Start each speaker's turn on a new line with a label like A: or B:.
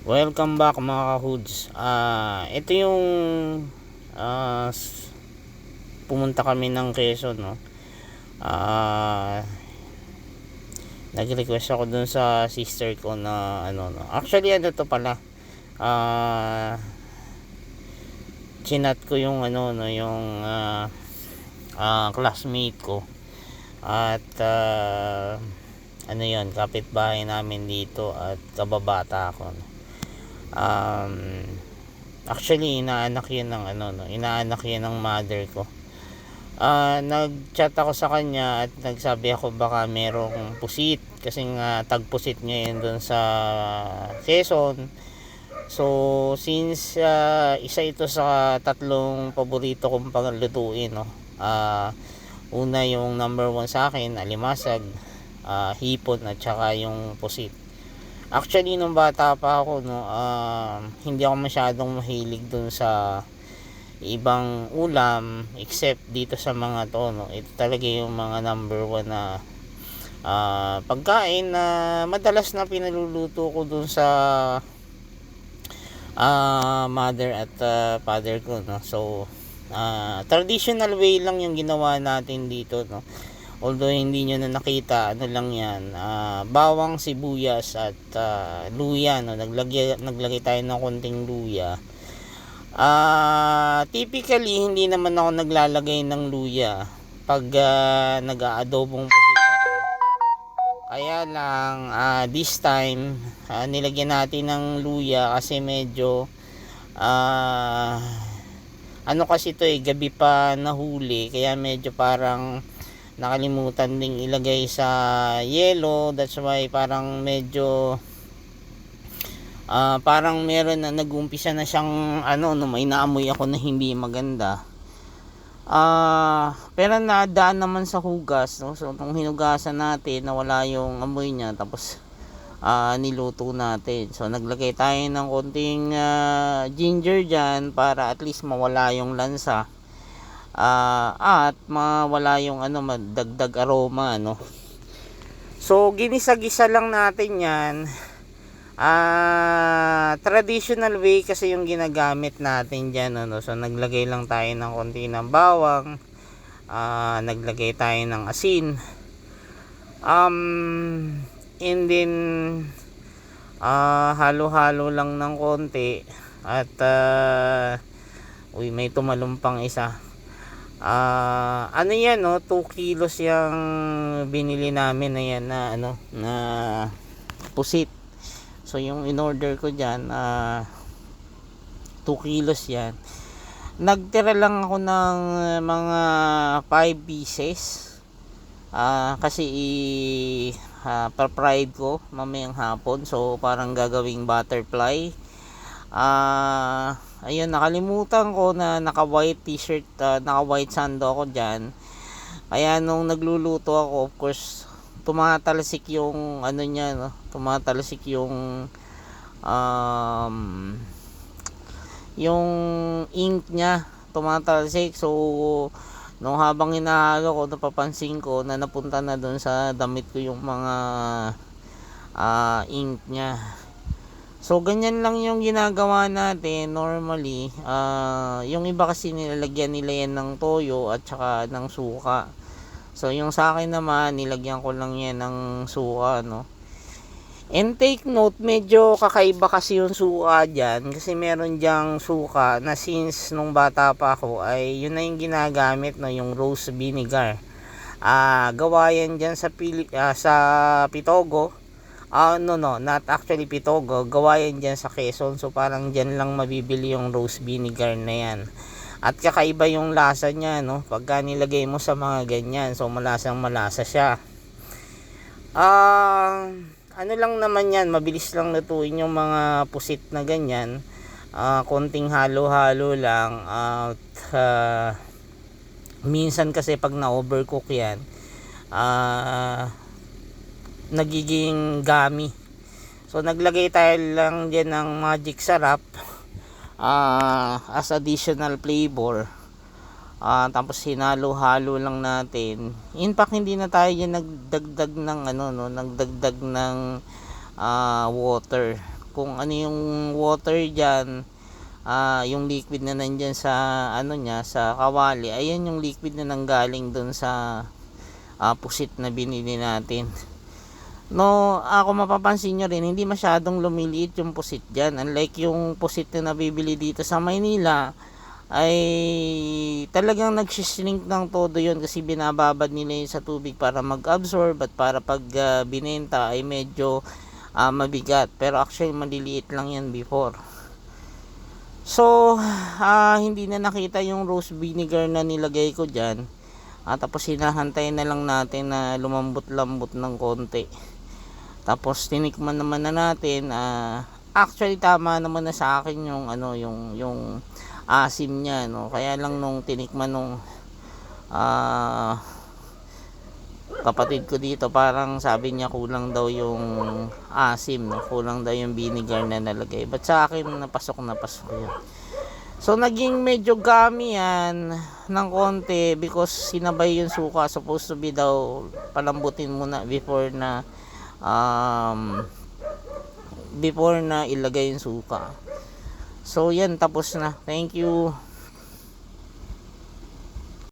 A: Welcome back mga ka-hoods. Ito yung ah, pumunta kami ng Quezon, no. Nag-request ako dun sa sister ko na ano, no. Actually ano to pala. Chinat ko yung ano, no, yung classmate ko. At ano yun, kapitbahay namin dito at kababata ako, no. Actually inaanak yun ng ano, no, inaanak yun ng mother ko. Nag-chat ako sa kanya at nagsabi ako baka merong pusit kasi nga tagpusit ngayon doon sa Quezon. So since isa ito sa tatlong paborito kong paglutuin, no. Una yung number one sa akin, alimasag, hipon at saka yung pusit. Actually nung bata pa ako, no, hindi ako masyadong mahilig dun sa ibang ulam except dito sa mga to, no. Ito talaga yung mga number one na pagkain na madalas na pinaluluto ko dun sa mother at father ko, no. So traditional way lang yung ginawa natin dito, no. Although hindi nyo na nakita, ano lang yan, bawang, sibuyas at luya, no. Naglagay tayo ng konting luya. Typically hindi naman ako naglalagay ng luya pag nag-aadobong pusit ako. Kaya lang this time nilagyan natin ng luya kasi medyo ano kasi to gabi pa nahuli, kaya medyo parang nakalimutan ding ilagay sa yelo. That's why parang medyo parang meron na nag-umpisa na siyang ano, no, may naamoy ako na hindi maganda. Pero nadaan naman sa hugas, no? So nung hinugasan natin nawala yung amoy niya, tapos niluto natin. So naglagay tayo ng konting ginger dyan para at least mawala yung lansa. At mawala yung ano, madagdag aroma, no. So ginisa-gisa lang natin yan. Traditional way kasi yung ginagamit natin dyan, no. So naglagay lang tayo ng konti ng bawang, naglagay tayo ng asin, and then halo-halo lang ng konti. At may tumalumpang isa. Ano yan, no, 2 kilos yung binili namin na yan na ano, na pusit. So yung in order ko dyan 2 kilos yan. Nagtira lang ako ng mga 5 pieces kasi pa-fried ko mamayang hapon, so parang gagawing butterfly. Ayun, nakalimutan ko na naka white t-shirt, naka white sando ako dyan. Kaya nung nagluluto ako, of course tumatalsik yung ano niya, no, tumatalsik yung ink niya, tumatalsik. So nung habang hinahalo ko, napapansin ko na napunta na doon sa damit ko yung mga ink niya. So ganyan lang yung ginagawa natin normally. Yung iba kasi nilalagyan nila yan ng toyo at saka ng suka. So yung sa akin naman, nilagyan ko lang yan ng suka, no. And take note, medyo kakaiba kasi yung suka dyan, kasi meron dyang suka na since nung bata pa ako ay yun na yung ginagamit, no, yung rose vinegar. Gawa yan dyan sa Pitogo. No, not actually Pitogo, gawa yan dyan sa Quezon. So parang dyan lang mabibili yung rose vinegar na yan. At kakaiba yung lasa niya, no, pagka nilagay mo sa mga ganyan. So malasang malasa siya. Ano lang naman yan, mabilis lang lutuin yung mga pusit na ganyan. Konting halo-halo lang. Minsan kasi pag na-overcook yan, nagiging gummy. So naglagay tayo lang dyan ng magic sarap as additional flavor. Tapos hinalo-halo lang natin. In fact, hindi na tayo dyan nagdagdag ng ano, no, nagdagdag ng water. kung ano yung water dyan, yung liquid na nandyan sa ano niya, sa kawali, ayan yung liquid na nanggaling dun sa pusit na binili natin. No, ako mapapansin nyo rin, hindi masyadong lumiliit yung pusit dyan. Unlike yung pusit na nabibili dito sa Maynila, ay talagang nagsishrink ng todo yun kasi binababad nila yun sa tubig para mag-absorb at para pag binenta ay medyo mabigat. Pero actually maliliit lang yan before. So, hindi na nakita yung rose vinegar na nilagay ko dyan. Tapos hinahantay na lang natin na lumambot-lambot ng konti. Tapos tinikman naman na natin. Actually tama naman na sa akin yung ano, yung asim niya, no. Kaya lang nung tinikman nung kapatid ko dito, parang sabi niya kulang daw yung asim, no? Kulang daw yung vinegar na nalagay. But sa akin napasok yun. So naging medyo gummy yan ng konti because sinabay yung suka. Supposed to be daw palambutin muna before na ilagay yung suka. So yan, tapos na. Thank you.